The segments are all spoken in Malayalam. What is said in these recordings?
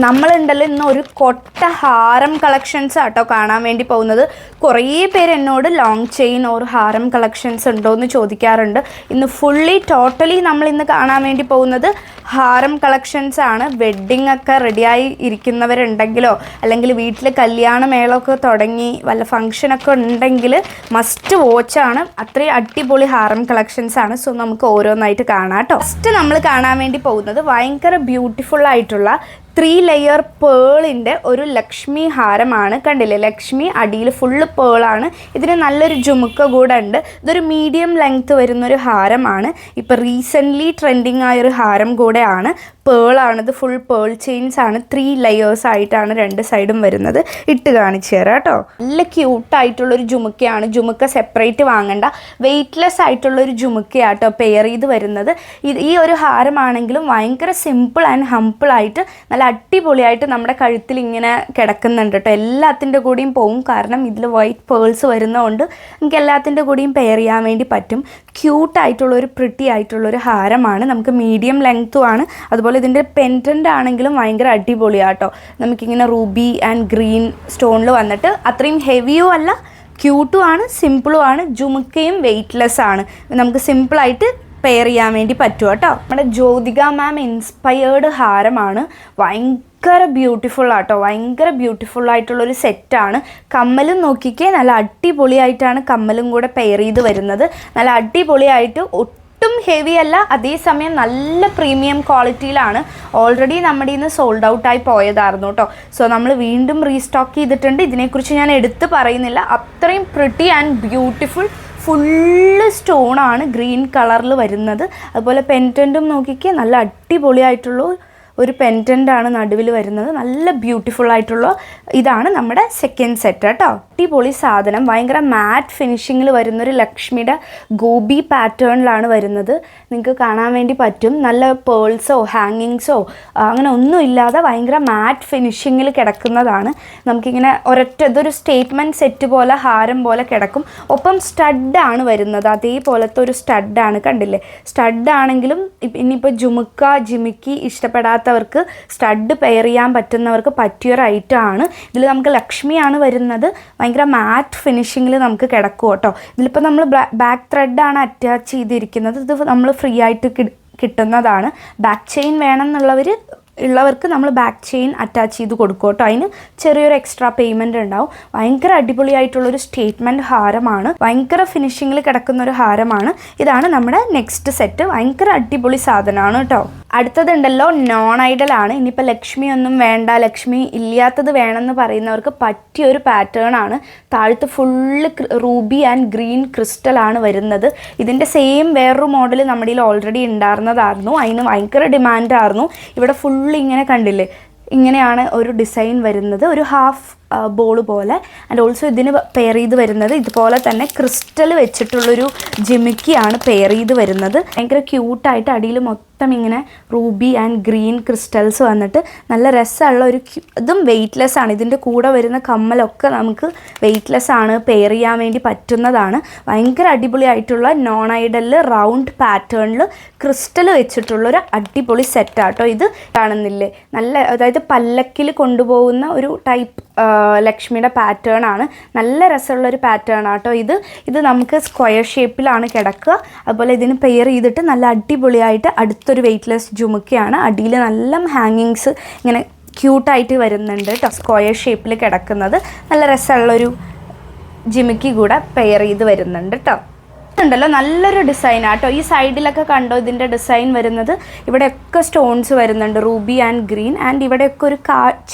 നമ്മളുണ്ടല്ലോ ഇന്ന് ഒരു കൊട്ട ഹാരം കളക്ഷൻസ് ആട്ടോ കാണാൻ വേണ്ടി പോകുന്നത്. കുറേ പേര് എന്നോട് ലോങ് ചെയിൻ ഓർ ഹാരം കളക്ഷൻസ് ഉണ്ടോ എന്ന് ചോദിക്കാറുണ്ട്. ഇന്ന് ടോട്ടലി നമ്മൾ ഇന്ന് കാണാൻ വേണ്ടി പോകുന്നത് ഹാരം കളക്ഷൻസ് ആണ്. വെഡ്ഡിംഗ് ഒക്കെ റെഡിയായി ഇരിക്കുന്നവരുണ്ടെങ്കിലോ അല്ലെങ്കിൽ വീട്ടിൽ കല്യാണമേളമൊക്കെ തുടങ്ങി വല്ല ഫംഗ്ഷനൊക്കെ ഉണ്ടെങ്കിൽ മസ്റ്റ് വാച്ചാണ്. അത്രയും അടിപൊളി ഹാരം കളക്ഷൻസ് ആണ്. സോ നമുക്ക് ഓരോന്നായിട്ട് കാണാം കേട്ടോ. ഫസ്റ്റ് നമ്മൾ കാണാൻ വേണ്ടി പോകുന്നത് ഭയങ്കര ബ്യൂട്ടിഫുൾ ആയിട്ടുള്ള 3 ലെയർ പേളിൻ്റെ ഒരു ലക്ഷ്മി ഹാരമാണ്. കണ്ടില്ലേ, ലക്ഷ്മി അടിയിൽ ഫുള്ള് പേളാണ്. ഇതിന് നല്ലൊരു ജുമുക്ക കൂടെ ഉണ്ട്. ഇതൊരു മീഡിയം ലെങ്ത്ത് വരുന്നൊരു ഹാരമാണ്. ഇപ്പോൾ റീസെൻ്റ്ലി ട്രെൻഡിങ് ആയൊരു ഹാരം കൂടെയാണ്. പേളാണിത്, ഫുൾ പേൾ ചെയിൻസ് ആണ്. 3 ലെയേഴ്സ് ആയിട്ടാണ് 2 സൈഡും വരുന്നത്. ഇട്ട് കാണിച്ചു തരാം കേട്ടോ. നല്ല ക്യൂട്ടായിട്ടുള്ളൊരു ജുമുക്കയാണ്. ജുമുക്ക സെപ്പറേറ്റ് വാങ്ങണ്ട, വെയ്റ്റ്ലെസ് ആയിട്ടുള്ളൊരു ജുമുക്കയാട്ടോ പെയർ ചെയ്ത് വരുന്നത്. ഈ ഒരു ഹാരമാണെങ്കിലും ഭയങ്കര സിമ്പിൾ ആൻഡ് ഹംപിളായിട്ട് നല്ല അടിപൊളിയായിട്ട് നമ്മുടെ കഴുത്തിൽ ഇങ്ങനെ കിടക്കുന്നുണ്ട് കേട്ടോ. എല്ലാത്തിൻ്റെ കൂടെയും പോവും, കാരണം ഇതിൽ വൈറ്റ് പേൾസ് വരുന്നതുകൊണ്ട് നമുക്ക് എല്ലാത്തിൻ്റെ കൂടെയും പെയർ ചെയ്യാൻ വേണ്ടി പറ്റും. ക്യൂട്ടായിട്ടുള്ളൊരു പ്രിട്ടി ആയിട്ടുള്ളൊരു ഹാരമാണ്. നമുക്ക് മീഡിയം ലെങ്ത്തും ആണ്. അതുപോലെ ഇതിൻ്റെ പെൻഡൻ്റ് ആണെങ്കിലും ഭയങ്കര അടിപൊളിയാട്ടോ. നമുക്കിങ്ങനെ റൂബി ആൻഡ് ഗ്രീൻ സ്റ്റോണിൽ വന്നിട്ട് അത്രയും ഹെവിയും അല്ല, ക്യൂട്ടും ആണ്, സിമ്പിളും ആണ്. ജുമുക്കയും വെയ്റ്റ്ലെസ് ആണ്. നമുക്ക് സിമ്പിളായിട്ട് പെയർ ചെയ്യാൻ വേണ്ടി പറ്റും കേട്ടോ. നമ്മുടെ ജ്യോതിക മാം ഇൻസ്പയേർഡ് ഹാരമാണ്. ഭയങ്കര ബ്യൂട്ടിഫുൾ ആട്ടോ, ഭയങ്കര ബ്യൂട്ടിഫുൾ ആയിട്ടുള്ളൊരു സെറ്റാണ്. കമ്മലും നോക്കിക്കേ, നല്ല അടിപൊളിയായിട്ടാണ് കമ്മലും കൂടെ പെയർ ചെയ്ത് വരുന്നത്. നല്ല അടിപൊളിയായിട്ട്, ഒട്ടും ഹെവി അല്ല, അതേസമയം നല്ല പ്രീമിയം ക്വാളിറ്റിയിലാണ്. ഓൾറെഡി നമ്മുടെ ഇന്ന് സോൾഡ് ഔട്ടായി പോയതായിരുന്നു കേട്ടോ. സോ നമ്മൾ വീണ്ടും റീസ്റ്റോക്ക് ചെയ്തിട്ടുണ്ട്. ഇതിനെക്കുറിച്ച് ഞാൻ എടുത്ത് പറയുന്നില്ല. അത്രയും പ്രിട്ടി ആൻഡ് ബ്യൂട്ടിഫുൾ ഫുള്ള് സ്റ്റോണാണ് ഗ്രീൻ കളറിൽ വരുന്നത്. അതുപോലെ പെൻറ്റൻറ്റും നോക്കിക്കേ, നല്ല അടിപൊളിയായിട്ടുള്ള ഒരു പെൻറ്റൻ്റാണ് നടുവിൽ വരുന്നത്. നല്ല ബ്യൂട്ടിഫുൾ ആയിട്ടുള്ള ഇതാണ് നമ്മുടെ സെക്കൻഡ് സെറ്റ് കേട്ടോ. അടിപൊളി സാധനം. ഭയങ്കര മാറ്റ് ഫിനിഷിങ്ങിൽ വരുന്നൊരു ലക്ഷ്മിയുടെ ഗോപി പാറ്റേണിലാണ് വരുന്നത്. നിങ്ങൾക്ക് കാണാൻ വേണ്ടി പറ്റും. നല്ല പേൾസോ ഹാങ്ങിങ്സോ അങ്ങനെ ഒന്നും ഇല്ലാതെ ഭയങ്കര മാറ്റ് ഫിനിഷിങ്ങിൽ കിടക്കുന്നതാണ്. നമുക്കിങ്ങനെ ഇതൊരു സ്റ്റേറ്റ്മെൻറ്റ് സെറ്റ് പോലെ ഹാരം പോലെ കിടക്കും. ഒപ്പം സ്റ്റഡാണ് വരുന്നത്. അതേപോലത്തെ ഒരു സ്റ്റഡാണ്, കണ്ടില്ലേ. സ്റ്റഡാണെങ്കിലും ഇനിയിപ്പോൾ ജിമിക്കി ഇഷ്ടപ്പെടാത്തവർക്ക് സ്റ്റഡ് പെയർ ചെയ്യാൻ പറ്റുന്നവർക്ക് പറ്റിയൊരു ഐറ്റമാണ്. ഇതിൽ നമുക്ക് ലക്ഷ്മിയാണ് വരുന്നത്. ഭയങ്കര മാറ്റ് ഫിനിഷിങ്ങിൽ നമുക്ക് കിടക്കും കേട്ടോ. ഇതിലിപ്പോൾ നമ്മൾ ബാക്ക് ത്രെഡാണ് അറ്റാച്ച് ചെയ്തിരിക്കുന്നത്. ഇത് നമ്മൾ ഫ്രീ ആയിട്ട് കിട്ടുന്നതാണ്. ബാക്ക് ചെയിൻ ഉള്ളവർക്ക് നമ്മൾ ബാക്ക് ചെയിൻ അറ്റാച്ച് ചെയ്ത് കൊടുക്കും കേട്ടോ. അതിന് ചെറിയൊരു എക്സ്ട്രാ പേയ്മെൻറ്റ് ഉണ്ടാവും. ഭയങ്കര അടിപൊളിയായിട്ടുള്ളൊരു സ്റ്റേറ്റ്മെൻറ്റ് ഹാരമാണ്. ഭയങ്കര ഫിനിഷിങ്ങിൽ കിടക്കുന്ന ഒരു ഹാരമാണ്. ഇതാണ് നമ്മുടെ നെക്സ്റ്റ് സെറ്റ്. ഭയങ്കര അടിപൊളി സാധനമാണ് കേട്ടോ. അടുത്തതുണ്ടല്ലോ നോൺ ഐഡൽ ആണ്. ഇനിയിപ്പോൾ ലക്ഷ്മി ഒന്നും വേണ്ട, ലക്ഷ്മി ഇല്ലാത്തത് വേണമെന്ന് പറയുന്നവർക്ക് പറ്റിയൊരു പാറ്റേൺ ആണ്. താഴത്ത് ഫുള്ള് റൂബി ആൻഡ് ഗ്രീൻ ക്രിസ്റ്റലാണ് വരുന്നത്. ഇതിൻ്റെ സെയിം വേറൊരു മോഡൽ നമ്മുടെ കയ്യിൽ ഓൾറെഡി ഉണ്ടായിരുന്നതായിരുന്നു. അതിന് ഭയങ്കര ഡിമാൻഡായിരുന്നു. ഇവിടെ ഫുള്ള് ഇങ്ങനെ കണ്ടില്ലേ, ഇങ്ങനെയാണ് ഒരു ഡിസൈൻ വരുന്നത്. ഒരു ഹാഫ് ബോൾ പോലെ. ആൻഡ് ഓൾസോ ഇതിന് പെയർ ചെയ്ത് വരുന്നത് ഇതുപോലെ തന്നെ ക്രിസ്റ്റൽ വെച്ചിട്ടുള്ളൊരു ജിമിക്കിയാണ് പെയർ ചെയ്ത് വരുന്നത്. ഭയങ്കര ക്യൂട്ടായിട്ട് അടിയിൽ മൊത്തം ഇങ്ങനെ റൂബി ആൻഡ് ഗ്രീൻ ക്രിസ്റ്റൽസ് വന്നിട്ട് നല്ല രസമുള്ള ഇതും വെയ്റ്റ്ലെസ് ആണ്. ഇതിൻ്റെ കൂടെ വരുന്ന കമ്മലൊക്കെ നമുക്ക് വെയ്റ്റ്ലെസ് ആണ്, പെയർ ചെയ്യാൻ വേണ്ടി പറ്റുന്നതാണ്. ഭയങ്കര അടിപൊളിയായിട്ടുള്ള നോൺ ഐഡലിൽ റൗണ്ട് പാറ്റേണിൽ ക്രിസ്റ്റൽ വെച്ചിട്ടുള്ളൊരു അടിപൊളി സെറ്റാട്ടോ. ഇത് കാണുന്നില്ലേ, നല്ല അതായത് പല്ലക്കിൽ കൊണ്ടുപോകുന്ന ഒരു ടൈപ്പ് ലക്ഷ്മിയുടെ പാറ്റേൺ ആണ്. നല്ല രസമുള്ളൊരു പാറ്റേൺ ആട്ടോ. ഇത് നമുക്ക് സ്ക്വയർ ഷേപ്പിലാണ് കിടക്കുക. അതുപോലെ ഇതിന് പെയർ ചെയ്തിട്ട് നല്ല അടിപൊളിയായിട്ട് അടുത്തൊരു വെയ്റ്റ്ലെസ് ജുമുക്കയാണ്. അടിയിൽ നല്ല ഹാങ്ങിങ്സ് ഇങ്ങനെ ക്യൂട്ടായിട്ട് വരുന്നുണ്ട് കേട്ടോ. സ്ക്വയർ ഷേപ്പിൽ കിടക്കുന്നത് നല്ല രസമുള്ളൊരു ജിമിക്കി കൂടെ പെയർ ചെയ്ത് വരുന്നുണ്ട് കേട്ടോ. ഉണ്ടല്ലോ നല്ലൊരു ഡിസൈൻ ആട്ടോ. ഈ സൈഡിലൊക്കെ കണ്ടോ ഇതിൻ്റെ ഡിസൈൻ വരുന്നത്. ഇവിടെയൊക്കെ സ്റ്റോൺസ് വരുന്നുണ്ട്, റൂബി ആൻഡ് ഗ്രീൻ. ആൻഡ് ഇവിടെയൊക്കെ ഒരു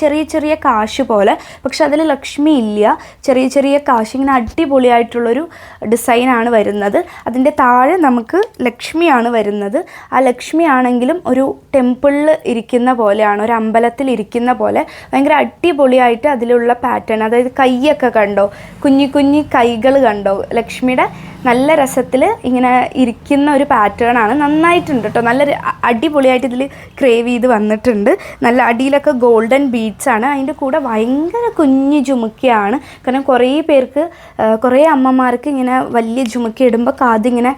ചെറിയ ചെറിയ കാശ് പോലെ, പക്ഷെ അതിൽ ലക്ഷ്മി ഇല്ല. ചെറിയ ചെറിയ കാശ്, ഇങ്ങനെ അടിപൊളിയായിട്ടുള്ളൊരു ഡിസൈനാണ് വരുന്നത്. അതിൻ്റെ താഴെ നമുക്ക് ലക്ഷ്മിയാണ് വരുന്നത്. ആ ലക്ഷ്മി ആണെങ്കിലും ഒരു ടെമ്പിളിൽ ഇരിക്കുന്ന പോലെയാണ്, ഒരു അമ്പലത്തിൽ ഇരിക്കുന്ന പോലെ. ഭയങ്കര അടിപൊളിയായിട്ട് അതിലുള്ള പാറ്റേൺ, അതായത് കൈയൊക്കെ കണ്ടോ, കുഞ്ഞി കുഞ്ഞി കൈകൾ കണ്ടോ ലക്ഷ്മിയുടെ. നല്ല രസത്തിൽ ഇങ്ങനെ ഇരിക്കുന്ന ഒരു പാറ്റേൺ ആണ്. നന്നായിട്ടുണ്ട് കേട്ടോ. നല്ല അടിപൊളിയായിട്ട് ഇതിൽ ക്രേവ് ചെയ്ത് വന്നിട്ടുണ്ട്. നല്ല അടിയിലൊക്കെ ഗോൾഡൻ ബീഡ്സ് ആണ്. അതിൻ്റെ കൂടെ ഭയങ്കര കുഞ്ഞു ജുമുക്കയാണ്. കാരണം കുറേ അമ്മമാർക്ക് ഇങ്ങനെ വലിയ ജുമുക്ക ഇടുമ്പോൾ കാതിങ്ങനെ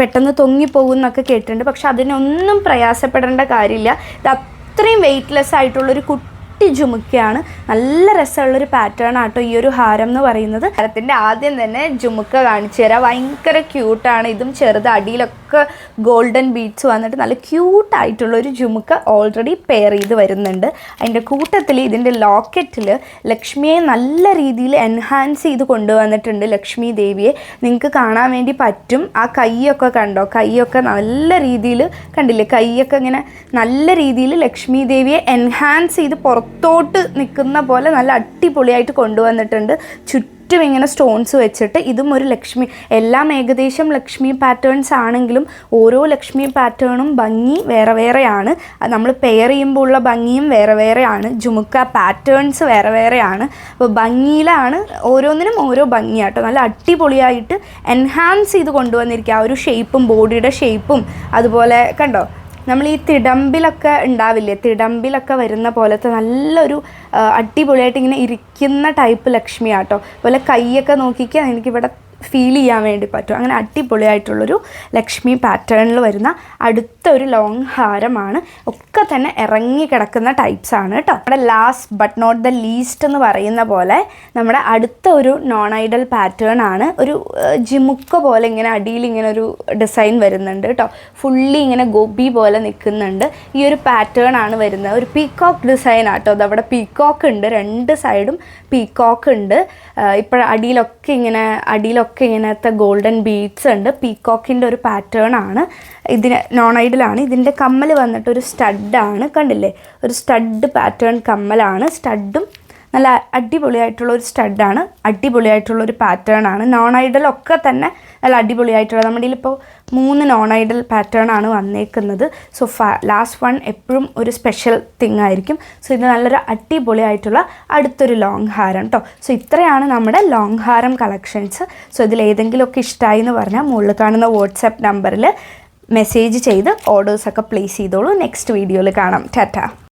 പെട്ടെന്ന് തൊങ്ങിപ്പോകും എന്നൊക്കെ കേട്ടിട്ടുണ്ട്. പക്ഷെ അതിനൊന്നും പ്രയാസപ്പെടേണ്ട കാര്യമില്ല. ഇത് അത്രയും വെയ്റ്റ്ലെസ് ആയിട്ടുള്ളൊരു കുട്ടി ജുമുക്കയാണ്. നല്ല രസമുള്ളൊരു പാറ്റേൺ ആട്ടോ ഈ ഒരു ഹാരം എന്ന് പറയുന്നത്. ഹാരത്തിൻ്റെ ആദ്യം തന്നെ ജുമുക്ക കാണിച്ചു തരാം. ഭയങ്കര ക്യൂട്ടാണ്. ഇതും ചെറുത്, അടിയിലൊക്കെ ഗോൾഡൻ ബീഡ്സ് വന്നിട്ട് നല്ല ക്യൂട്ടായിട്ടുള്ളൊരു ജുമുക്ക ഓൾറെഡി പെയർ ചെയ്ത് വരുന്നുണ്ട്. അതിൻ്റെ കൂട്ടത്തിൽ ഇതിൻ്റെ ലോക്കറ്റിൽ ലക്ഷ്മിയെ നല്ല രീതിയിൽ എൻഹാൻസ് ചെയ്ത് കൊണ്ടുവന്നിട്ടുണ്ട്. ലക്ഷ്മി ദേവിയെ നിങ്ങൾക്ക് കാണാൻ വേണ്ടി പറ്റും. ആ കൈയൊക്കെ കണ്ടോ, കൈയൊക്കെ നല്ല രീതിയിൽ കണ്ടില്ലേ, കൈയൊക്കെ ഇങ്ങനെ നല്ല രീതിയിൽ ലക്ഷ്മി ദേവിയെ എൻഹാൻസ് ചെയ്ത് പുറത്തോട്ട് നിൽക്കുന്ന പോലെ നല്ല അടിപൊളിയായിട്ട് കൊണ്ടുവന്നിട്ടുണ്ട്. ചുറ്റും ഇങ്ങനെ സ്റ്റോൺസ് വെച്ചിട്ട്. ഇതും ഒരു ലക്ഷ്മി, എല്ലാം ഏകദേശം ലക്ഷ്മി പാറ്റേൺസ് ആണെങ്കിലും ഓരോ ലക്ഷ്മി പാറ്റേണും ഭംഗി വേറെ വേറെയാണ്. നമ്മൾ പെയർ ചെയ്യുമ്പോൾ ഉള്ള ഭംഗിയും വേറെ വേറെയാണ്. ജുമുക്ക പാറ്റേൺസ് വേറെ വേറെയാണ്. അപ്പോൾ ഭംഗിയിലാണ് ഓരോന്നിനും ഓരോ ഭംഗിയാട്ടോ. നല്ല അടിപൊളിയായിട്ട് എൻഹാൻസ് ചെയ്ത് കൊണ്ടുവന്നിരിക്കുക. ആ ഒരു ഷേപ്പും ബോഡിയുടെ ഷേപ്പും അതുപോലെ കണ്ടോ, നമ്മൾ ഈ തിടമ്പിലൊക്കെ ഉണ്ടാവില്ലേ, തിടമ്പിലൊക്കെ വരുന്ന പോലത്തെ നല്ലൊരു അടിപൊളിയായിട്ട് ഇങ്ങനെ ഇരിക്കുന്ന ടൈപ്പ് ലക്ഷ്മിയാട്ടോ. അതുപോലെ കൈയൊക്കെ നോക്കിക്കാൻ എനിക്കിവിടെ ഫീൽ ചെയ്യാൻ വേണ്ടി പറ്റും. അങ്ങനെ അടിപൊളിയായിട്ടുള്ളൊരു ലക്ഷ്മി പാറ്റേണിൽ വരുന്ന അടുത്തൊരു ലോങ് ഹാരമാണ്. ഒക്കെ തന്നെ ഇറങ്ങി കിടക്കുന്ന ടൈപ്സാണ് കേട്ടോ. നമ്മുടെ last but not the least എന്ന് പറയുന്ന പോലെ നമ്മുടെ അടുത്ത ഒരു നോൺ ഐഡൽ പാറ്റേൺ ആണ്. ഒരു ജിമുക്ക പോലെ ഇങ്ങനെ അടിയിൽ ഇങ്ങനെ ഒരു ഡിസൈൻ വരുന്നുണ്ട് കേട്ടോ. ഫുള്ളി ഇങ്ങനെ ഗോപി പോലെ നിൽക്കുന്നുണ്ട്. ഈ ഒരു പാറ്റേൺ ആണ് വരുന്നത്. ഒരു പീക്കോക്ക് ഡിസൈൻ ആട്ടോ. അതവിടെ പീക്കോക്ക് ഉണ്ട്, രണ്ട് സൈഡും പീക്കോക്ക് ഉണ്ട്. ഇപ്പോൾ അടിയിലൊക്കെ ഇങ്ങനത്തെ ഗോൾഡൻ ബീഡ്സ് ഉണ്ട്. പീക്കോക്കിൻ്റെ ഒരു പാറ്റേൺ ആണ്. ഇതിന് നോൺ ഐഡലാണ്. ഇതിൻ്റെ കമ്മൽ വന്നിട്ട് ഒരു സ്റ്റഡാണ്, കണ്ടില്ലേ, ഒരു സ്റ്റഡ് പാറ്റേൺ കമ്മലാണ്. സ്റ്റഡും നല്ല അടിപൊളിയായിട്ടുള്ള ഒരു സ്റ്റഡാണ്. അടിപൊളിയായിട്ടുള്ളൊരു പാറ്റേൺ ആണ്. നോൺ ഐഡലൊക്കെ തന്നെ നല്ല അടിപൊളിയായിട്ടുള്ള, നമ്മുടെ ഇപ്പോൾ 3 നോൺ ഐഡൽ പാറ്റേൺ ആണ് വന്നേക്കുന്നത്. സോ ലാസ്റ്റ് വൺ എപ്പോഴും ഒരു സ്പെഷ്യൽ തിങ് ആയിരിക്കും. സോ ഇത് നല്ലൊരു അടിപൊളിയായിട്ടുള്ള അടുത്തൊരു ലോങ് ഹാരം കേട്ടോ. സോ ഇത്രയാണ് നമ്മുടെ ലോങ് ഹാരം കളക്ഷൻസ്. സോ ഇതിലേതെങ്കിലുമൊക്കെ ഇഷ്ടമായി എന്ന് പറഞ്ഞാൽ മുകളിൽ കാണുന്ന വാട്സാപ്പ് നമ്പറിൽ മെസ്സേജ് ചെയ്ത് ഓർഡേഴ്സൊക്കെ പ്ലേസ് ചെയ്തോളൂ. നെക്സ്റ്റ് വീഡിയോയിൽ കാണാം. ടാറ്റ.